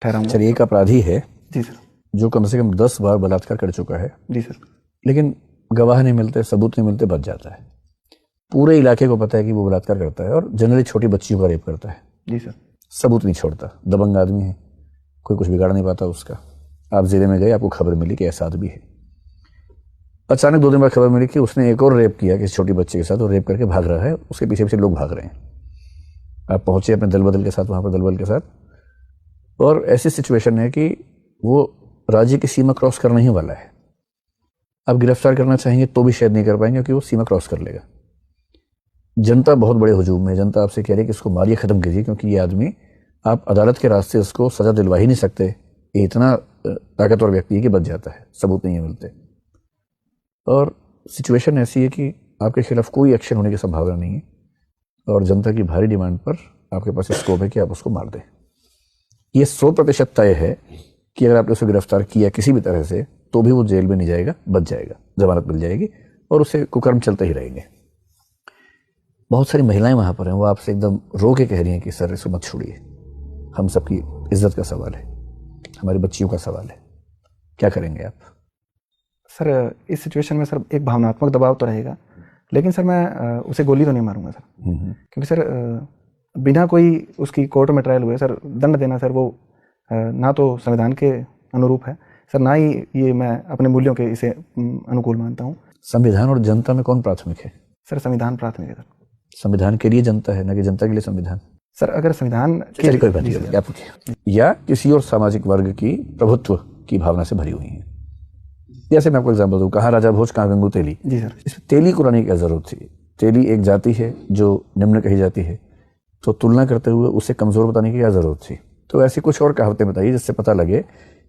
ठहराऊंगा। चलिए, एक अपराधी है जी सर। जो कम से कम 10 बार बलात्कार कर चुका है। जी सर। लेकिन गवाह नहीं मिलते, सबूत नहीं मिलते, बच जाता है। पूरे इलाके को पता है कि वो बलात्कार करता है और जनरली छोटी बच्चियों का रेप करता है। जी सर। सबूत नहीं छोड़ता, दबंग आदमी है, कोई कुछ बिगाड़ नहीं पाता उसका। आप जिले में गए, आपको खबर मिली कि ऐसा आदमी है। अचानक 2 दिन बाद खबर मिली कि उसने एक और रेप किया किसी छोटी बच्चे के साथ और रेप करके भाग रहा है, उसके पीछे पीछे लोग भाग रहे हैं। आप पहुंचे अपने दल बदल के साथ, वहां पर दल बदल के साथ, और ऐसी सिचुएशन है कि वो राज्य की सीमा क्रॉस करने ही वाला है। आप गिरफ्तार करना चाहेंगे तो भी शायद नहीं कर पाएंगे, क्योंकि वो सीमा क्रॉस कर लेगा। जनता बहुत बड़े हुजूम में, जनता आपसे कह रही है कि इसको मारिए, खत्म कीजिए, क्योंकि ये आदमी, आप अदालत के रास्ते उसको सजा दिलवा ही नहीं सकते। ये इतना ताकतवर व्यक्ति है कि बच जाता है, सबूत नहीं मिलते। और सिचुएशन ऐसी है कि आपके खिलाफ कोई एक्शन होने की संभावना नहीं है, और जनता की भारी डिमांड पर आपके पास स्कोप है कि आप उसको मार दें। ये 100% तय है कि अगर आपने उसे गिरफ्तार किया किसी भी तरह से, तो भी वो जेल में नहीं जाएगा, बच जाएगा, जमानत मिल जाएगी और उसे कुकर्म चलते ही रहेंगे। बहुत सारी महिलाएं वहां पर हैं, वो आपसे एकदम रो के कह रही हैं कि सर इसको मत छोड़िए, हम सबकी इज्जत का सवाल है, हमारी बच्चियों का सवाल है, क्या करेंगे आप? सर इस सिचुएशन में सर एक भावनात्मक दबाव तो रहेगा, लेकिन सर मैं उसे गोली तो नहीं मारूंगा सर। क्योंकि सर बिना कोई उसकी कोर्ट में ट्रायल हुए सर दंड देना सर वो ना तो संविधान के अनुरूप है सर, ना ही ये मैं अपने मूल्यों के इसे अनुकूल मानता हूँ। संविधान और जनता में कौन प्राथमिक है? सर संविधान प्राथमिक है सर। संविधान के लिए जनता है, ना कि जनता के लिए संविधान। सर अगर संविधान कोई बात नहीं, आप पूछिए। या किसी और सामाजिक वर्ग की प्रभुत्व की भावना से भरी हुई है। जैसे मैं आपको एग्जाम्पल दूं, कहाँ राजा भोज, कहाँ गंगू तेली। जी सर। इसमें तेली को लाने की क्या जरूरत थी? तेली एक जाति है जो निम्न कही जाती है, तो तुलना करते हुए उसे कमजोर बताने की क्या जरूरत थी? तो ऐसी कुछ और कहावतें बताइए जिससे पता लगे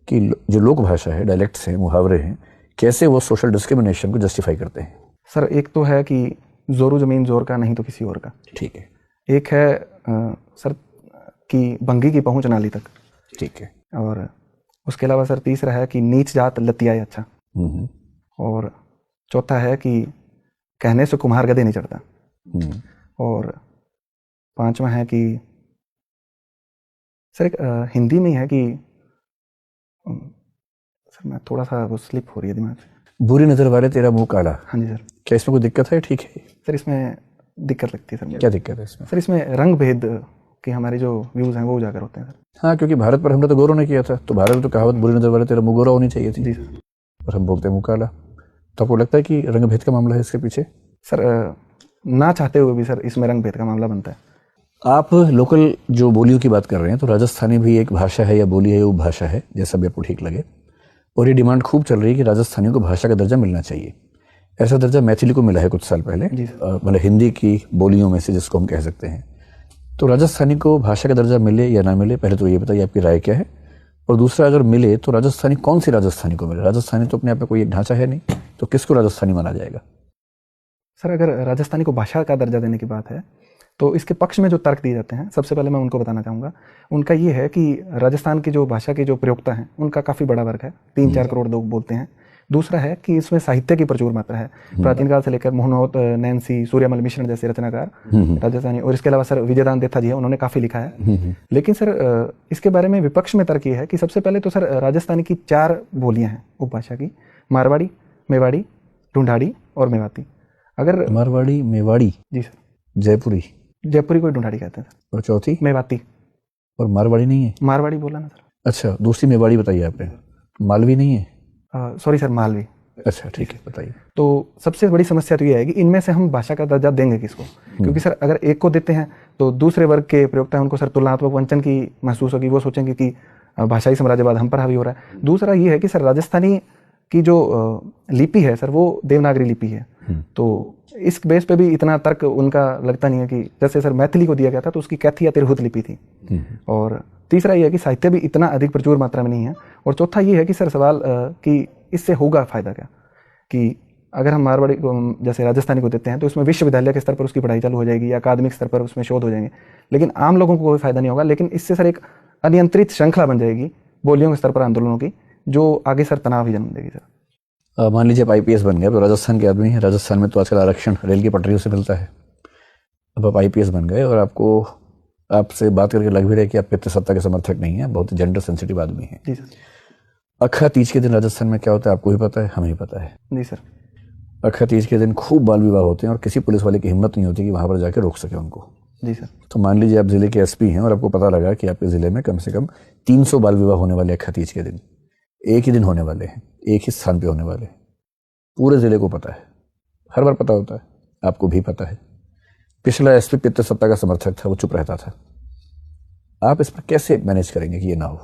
कि जो लोक भाषा है, डायलेक्ट्स हैं, मुहावरे हैं, कैसे वो सोशल डिस्क्रिमिनेशन को जस्टिफाई करते हैं। सर एक तो है कि जोरू जमीन जोर का, नहीं तो किसी और का। ठीक है। एक है सर कि भंगी की पहुंच नाली तक। ठीक है। और उसके अलावा सर तीसरा है कि नीच जात लतियाए अच्छा। और चौथा है कि कहने से कुम्हार गधे नहीं चढ़ता। और पांचवा है कि सर एक हिंदी में है कि सर मैं थोड़ा सा वो स्लिप हो रही है दिमाग से। बुरी नजर वाले तेरा मुंह काला। हाँ जी सर। क्या इसमें कोई दिक्कत है? ठीक है सर, इसमें दिक्कत लगती है सर। क्या दिक्कत है इसमें? सर इसमें रंग भेद के हमारे जो व्यूज हैं वो उजागर होते हैं सर। हाँ, क्योंकि भारत पर हमने तो गौरव नहीं किया था, तो भारत में तो कहावत बुरी नजर वाले तेरा मुंह गोरा होनी चाहिए थी। जी सर। और हम बोलते हैं मुंह काला। तो आपको लगता है कि रंग भेद का मामला है इसके पीछे? सर ना चाहते हुए भी सर इसमें रंग भेद का मामला बनता है। आप लोकल जो बोलियों की बात कर रहे हैं, तो राजस्थानी भी एक भाषा है या बोली है, वो भाषा है, जैसा भी आपको ठीक लगे। और ये डिमांड खूब चल रही है कि राजस्थानियों को भाषा का दर्जा मिलना चाहिए। ऐसा दर्जा मैथिली को मिला है कुछ साल पहले, मतलब हिंदी की बोलियों में से जिसको हम कह सकते हैं। तो राजस्थानी को भाषा का दर्जा मिले या ना मिले, पहले तो ये बताइए आपकी राय क्या है। और दूसरा, अगर मिले तो राजस्थानी कौन सी राजस्थानी को मिले? राजस्थानी तो अपने आप में कोई एक ढांचा है नहीं, तो किसको राजस्थानी माना जाएगा? सर अगर राजस्थानी को भाषा का दर्जा देने की बात है तो इसके पक्ष में जो तर्क दिए जाते हैं, सबसे पहले मैं उनको बताना चाहूँगा। उनका ये है कि राजस्थान की जो भाषा के जो प्रयोक्ता हैं उनका काफ़ी बड़ा वर्ग है, 3-4 करोड़ लोग बोलते हैं। दूसरा है कि इसमें साहित्य की प्रचुर मात्रा है। प्राचीन काल से लेकर मोहनोत, नैन्सी, सूर्यमल मिश्रण जैसे रचनाकार राजस्थानी, और इसके अलावा सर विजयदान देथा जी है, उन्होंने काफ़ी लिखा है। लेकिन सर इसके बारे में विपक्ष में तर्क ये है कि सबसे पहले तो सर राजस्थानी की 4 बोलियाँ हैं उपभाषा की: मारवाड़ी, मेवाड़ी, ढूंढाड़ी और मेवाती। अगर मारवाड़ी, मेवाड़ी, जी सर, जयपुरी को ढूंढाड़ी कहते हैं सर। और चौथी मेवाती। और मारवाड़ी नहीं है? मारवाड़ी बोला ना सर। अच्छा, दूसरी मेवाड़ी बताइए आपने। मालवी नहीं है? Sorry sir, Malvi. अच्छा ठीक है, बताइए। तो सबसे बड़ी समस्या तो ये है कि इनमें से हम भाषा का दर्जा देंगे किसको? क्योंकि सर अगर एक को देते हैं तो दूसरे वर्ग के प्रयोक्ता हैं, उनको सर तुलनात्मक वंचन की महसूस होगी। वो सोचेंगे कि भाषाई साम्राज्यवाद हम पर हावी हो रहा है। दूसरा ये है कि सर राजस्थानी की जो लिपि है सर वो देवनागरी लिपि है। तो इस बेस पे भी इतना तर्क उनका लगता नहीं है कि जैसे सर मैथिली को दिया गया था तो उसकी कैथी या तिरहुत लिपि थी। और तीसरा ये है कि साहित्य भी इतना अधिक प्रचुर मात्रा में नहीं है। और चौथा ये है कि सर सवाल कि इससे होगा फायदा क्या, कि अगर हम मारवाड़ी को जैसे राजस्थानी को देते हैं तो इसमें विश्वविद्यालय के स्तर पर उसकी पढ़ाई चालू हो जाएगी या अकादमिक स्तर पर उसमें शोध हो जाएंगे, लेकिन आम लोगों को कोई फायदा नहीं होगा। लेकिन इससे सर एक अनियंत्रित श्रृंखला बन जाएगी बोलियों के स्तर पर आंदोलनों की, जो आगे सर तनाव ही जन्म देगी सर। मान लीजिए आप IPS बन गए, तो राजस्थान के आदमी हैं, राजस्थान में तो आजकल आरक्षण रेल की पटरियों से मिलता है। अब आप IPS बन गए और आपको आपसे बात करके लग भी रहा है कि आप पितृसत्ता के समर्थक नहीं हैं, बहुत जेंडर सेंसिटिव आदमी हैं। जी सर। अक्षय तीज के दिन राजस्थान में क्या होता है आपको भी पता है, हमें भी पता है। जी सर। अक्षय तीज के दिन खूब बाल विवाह होते हैं और किसी पुलिस वाले की हिम्मत नहीं होती कि वहां पर जाकर रोक सके उनको। जी सर। तो मान लीजिए आप जिले के एसपी हैं और आपको पता लगा कि आपके जिले में कम से कम 300 बाल विवाह होने वाले अक्षय तीज के दिन, एक ही दिन होने वाले हैं, एक ही स्थान पे होने वाले हैं। पूरे जिले को पता है, हर बार पता होता है, आपको भी पता है। पिछला एसपी पितृसत्ता का समर्थक था, वो चुप रहता था। आप इस पर कैसे मैनेज करेंगे कि ये ना हो?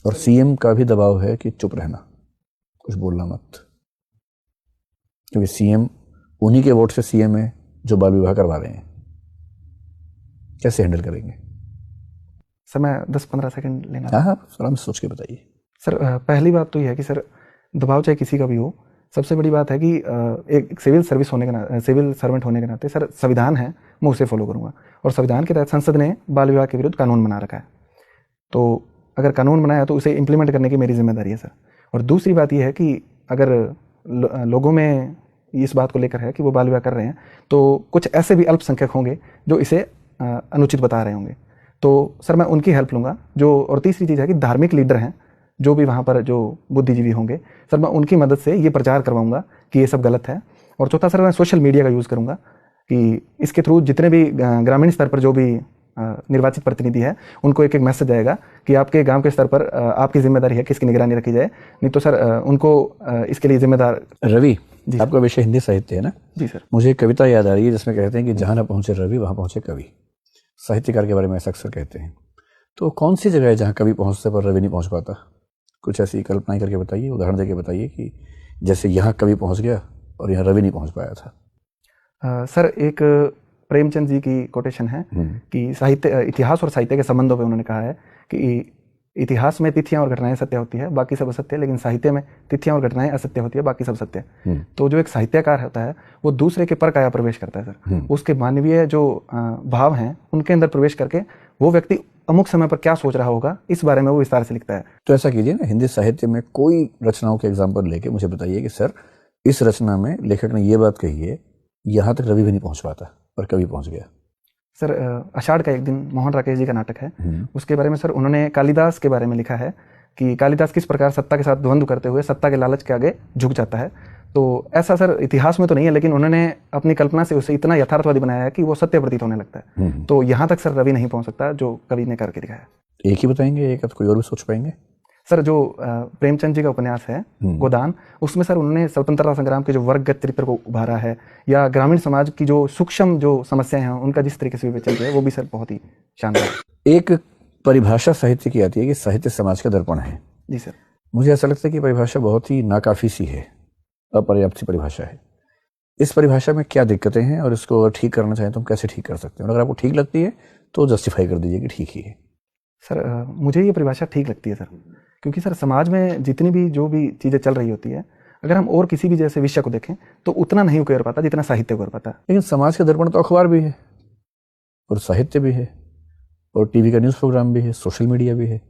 और सीएम का भी दबाव है कि चुप रहना, कुछ बोलना मत, क्योंकि सीएम उन्हीं के वोट से सीएम है जो बाल विवाह करवा रहे हैं। कैसे हैंडल करेंगे? सर मैं 10-15 सेकंड लेना। हाँ, आराम से सोच के बताइए। सर पहली बात तो यह है कि सर दबाव चाहे किसी का भी हो, सबसे बड़ी बात है कि एक सिविल सर्विस होने के सिविल सर्वेंट होने के नाते सर संविधान है, मैं उसे फॉलो करूंगा। और संविधान के तहत संसद ने बाल विवाह के विरुद्ध कानून बना रखा है, तो अगर कानून बनाया तो उसे इम्प्लीमेंट करने की मेरी जिम्मेदारी है सर। और दूसरी बात यह है कि अगर लोगों में इस बात को लेकर है कि वो बाल विवाह कर रहे हैं, तो कुछ ऐसे भी अल्पसंख्यक होंगे जो इसे अनुचित बता रहे होंगे, तो सर मैं उनकी हेल्प लूँगा जो। और तीसरी चीज़ है कि धार्मिक लीडर हैं जो भी वहाँ पर जो बुद्धिजीवी होंगे, सर मैं उनकी मदद से ये प्रचार करवाऊँगा कि ये सब गलत है। और चौथा सर मैं सोशल मीडिया का यूज़ करूँगा कि इसके थ्रू जितने भी ग्रामीण स्तर पर जो भी निर्वाचित प्रतिनिधि है उनको एक एक मैसेज आएगा कि आपके गांव के स्तर पर आपकी जिम्मेदारी है कि इसकी निगरानी रखी जाए, नहीं तो सर उनको इसके लिए जिम्मेदार। रवि, आपका विषय हिंदी साहित्य है ना? जी सर। मुझे एक कविता याद आ रही है जिसमें कहते हैं कि जहां ना पहुंचे रवि वहां पहुंचे कवि। साहित्यकार के बारे में ऐसा अक्सर कहते हैं। तो कौन सी जगह है जहां कवि पहुंचते पर रवि नहीं पहुंच पाता? कुछ ऐसी कल्पनाएं करके बताइए, उदाहरण देके बताइए कि जैसे यहाँ कवि पहुंच गया और यहाँ रवि नहीं पहुंच पाया था। सर एक प्रेमचंद जी की कोटेशन है कि साहित्य, इतिहास और साहित्य के संबंधों पे उन्होंने कहा है कि इतिहास में तिथियां और घटनाएं सत्य होती है, बाकी सब असत्य, लेकिन साहित्य में तिथियां और घटनाएं असत्य होती है, बाकी सब सत्य। तो जो एक साहित्यकार होता है वो दूसरे के पर काया प्रवेश करता है सर, उसके मानवीय जो भाव हैं उनके अंदर प्रवेश करके वो व्यक्ति अमुक समय पर क्या सोच रहा होगा इस बारे में वो विस्तार से लिखता है। तो ऐसा कीजिए ना, हिंदी साहित्य में कोई रचनाओं के एग्जाम्पल लेके मुझे बताइए कि सर इस रचना में लेखक ने ये बात कही है, यहाँ तक रवि भी नहीं पहुंच पाता पर कवि पहुंच गया। सर आषाढ़ का एक दिन मोहन राकेश जी का नाटक है, उसके बारे में सर उन्होंने कालिदास के बारे में लिखा है कि कालिदास किस प्रकार सत्ता के साथ द्वंद्व करते हुए सत्ता के लालच के आगे झुक जाता है। तो ऐसा सर इतिहास में तो नहीं है, लेकिन उन्होंने अपनी कल्पना से उसे इतना यथार्थवादी बनाया है कि वो सत्य प्रतीत होने लगता है। तो यहाँ तक सर रवि नहीं पहुंच सकता जो कवि ने करके दिखाया। एक ही बताएंगे, एक कोई और भी सोच पाएंगे? सर जो प्रेमचंद जी का उपन्यास है गोदान, उसमें सर उन्होंने स्वतंत्रता संग्राम के जो वर्गगत चरित्र को उभारा है, या ग्रामीण समाज की जो सूक्ष्म जो समस्याएं हैं उनका जिस तरीके से विवेचन किया है वो भी सर बहुत ही शानदार। एक परिभाषा साहित्य की आती है कि साहित्य समाज का दर्पण है। जी सर। मुझे ऐसा लगता है कि परिभाषा बहुत ही नाकाफी सी है, अपर्याप्त सी परिभाषा है। इस परिभाषा में क्या दिक्कतें हैं और इसको अगर ठीक करना चाहें तो हम कैसे ठीक कर सकते हैं? अगर आपको ठीक लगती है तो जस्टिफाई कर दीजिए कि ठीक ही है। सर मुझे ये परिभाषा ठीक लगती है सर, क्योंकि सर समाज में जितनी भी जो भी चीज़ें चल रही होती है, अगर हम और किसी भी जैसे विषय को देखें तो उतना नहीं कर पाता जितना साहित्य कर पाता। लेकिन समाज का दर्पण तो अखबार भी है और साहित्य भी है और टीवी का न्यूज़ प्रोग्राम भी है, सोशल मीडिया भी है,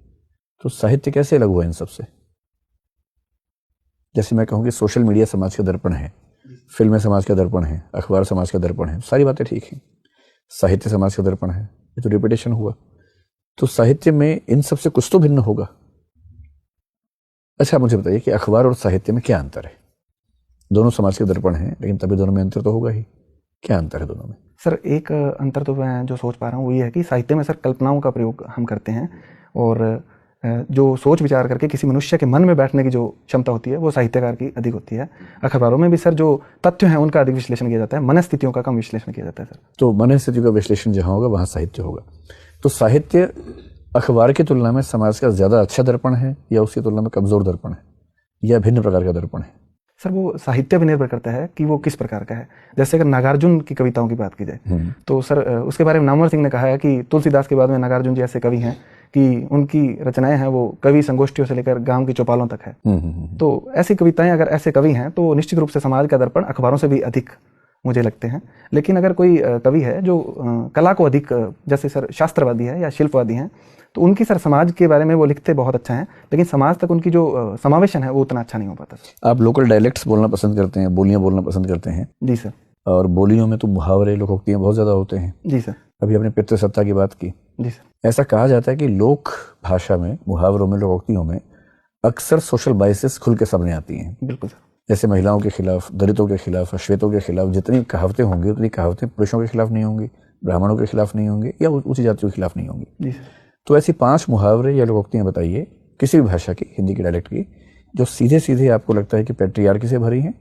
तो साहित्य कैसे अलग हुआ इन सबसे? जैसे मैं कहूँ कि सोशल मीडिया समाज का दर्पण है, फिल्में समाज का दर्पण है, अखबार समाज का दर्पण है, सारी बातें ठीक हैं। साहित्य समाज का दर्पण है, ये तो रिपीटेशन हुआ। तो साहित्य में इन सबसे कुछ तो भिन्न होगा। अच्छा मुझे बताइए कि अखबार और साहित्य में क्या अंतर है? दोनों समाज के दर्पण हैं, लेकिन तभी दोनों में अंतर तो होगा ही। क्या अंतर है दोनों में? सर एक अंतर तो मैं जो सोच पा रहा हूँ वो ये है कि साहित्य में सर कल्पनाओं का प्रयोग हम करते हैं, और जो सोच विचार करके किसी मनुष्य के मन में बैठने की जो क्षमता होती है वो साहित्यकार की अधिक होती है। अखबारों में भी सर जो तथ्य हैं उनका अधिक विश्लेषण किया जाता है, मनस्थितियों का कम विश्लेषण किया जाता है सर। तो मनस्थितियों का विश्लेषण जहाँ होगा वहाँ साहित्य होगा। तो साहित्य अखबार की तुलना में समाज का ज़्यादा अच्छा दर्पण है या उसकी तुलना में कमज़ोर दर्पण है या भिन्न प्रकार का दर्पण है? सर वो साहित्य पर निर्भर करता है कि वो किस प्रकार का है। जैसे अगर नागार्जुन की कविताओं की बात की जाए तो सर उसके बारे में नामवर सिंह ने कहा है कि तुलसीदास के बाद में नागार्जुन जी ऐसे कवि हैं कि उनकी रचनाएं हैं वो कवि संगोष्ठियों से लेकर गांव की चौपालों तक है। तो ऐसी कविताएं अगर ऐसे कवि हैं तो निश्चित रूप से समाज का दर्पण अखबारों से भी अधिक मुझे लगते हैं। लेकिन अगर कोई कवि है जो कला को अधिक, जैसे सर शास्त्रवादी है या शिल्पवादी हैं, तो उनकी सर समाज के बारे में वो लिखते बहुत अच्छा है, लेकिन समाज तक उनकी जो समावेशन है वो उतना अच्छा नहीं हो पाता। आप लोकल डायलेक्ट्स बोलना पसंद करते हैं, बोलियां बोलना पसंद करते हैं? जी सर। और बोलियों में तो मुहावरे, लोकोक्तियां बहुत ज़्यादा होते हैं। जी सर। अभी आपने पितृसत्ता की बात की। जी सर। ऐसा कहा जाता है कि लोक भाषा में, मुहावरों में, लोकोक्तियों में अक्सर सोशल बाइसेस खुल के सामने आती हैं। बिल्कुल सर। जैसे महिलाओं के खिलाफ, दलितों के खिलाफ, श्वेतों के खिलाफ जितनी कहावतें होंगी उतनी कहावतें पुरुषों के खिलाफ नहीं होंगी, ब्राह्मणों के खिलाफ नहीं होंगी, या ऊंची जातियों के खिलाफ नहीं होंगी। जी सर। तो ऐसी 5 मुहावरे या लोकोक्तियां बताइए किसी भी भाषा की, हिंदी की, डायलेक्ट की, जो सीधे सीधे आपको लगता है कि पैट्रियार्की से भरी हैं